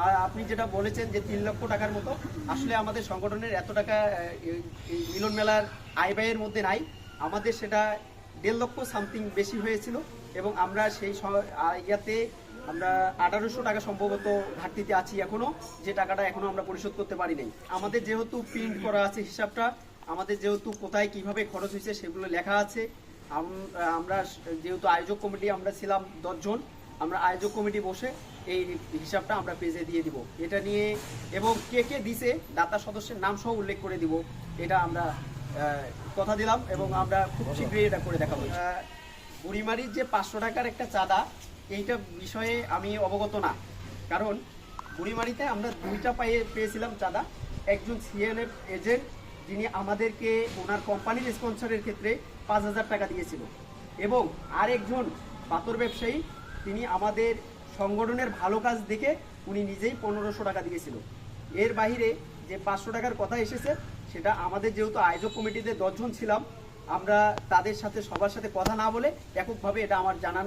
আর আপনি যেটা বলেছেন যে 3 লক্ষ টাকার মতো, আসলে আমাদের সংগঠনের এত টাকা এই মিলন মেলার আয় ব্যয়ের মধ্যে নাই। আমাদের সেটা 1.5 লক্ষ সামথিং বেশি হয়েছিল এবং আমরা সেই ইয়াতে আমরা 1800 টাকা সম্ভবত ঘাটতিতে আছি এখনো, যে টাকাটা এখনো আমরা পরিশোধ করতে পারি নাই। আমাদের যেহেতু প্রিন্ট করা আছে হিসাবটা, আমাদের যেহেতু কোথায় কিভাবে খরচ হয়েছে সেগুলো লেখা আছে। আমরা যেহেতু আয়োজক কমিটি আমরা ছিলাম 10 জন, আমরা আয়োজক কমিটি বসে এই হিসাবটা আমরা পেজে দিয়ে দিব এটা নিয়ে, এবং কে কে দিছে দাতা সদস্যের নাম সহ উল্লেখ করে দিব। এটা আমরা কথা দিলাম এবং আমরা খুব শীঘ্রই এটা করে দেখাবো। বুড়িমারির যে 500 টাকার একটা চাঁদা, এইটা বিষয়ে আমি অবগত না, কারণ বুড়িমারিতে আমরা 2টা পেয়েছিলাম চাঁদা। একজন সিএনএফ এজেন্ট যিনি আমাদেরকে ওনার কোম্পানির স্পন্সরের ক্ষেত্রে 5000 টাকা দিয়েছিল, এবং আরেকজন পাথর ব্যবসায়ী তিনি আমাদের সংগঠনের ভালো কাজ দেখে উনি নিজেই 1500 টাকা দিয়েছিল। এর বাইরে যে 500 টাকার কথা এসেছে, সেটা আমাদের যেহেতু আয়োজক কমিটিতে 10 জন ছিলাম, আমরা তাদের সাথে সবার সাথে কথা না বলে এককভাবে, এটা আমার জানা নাই।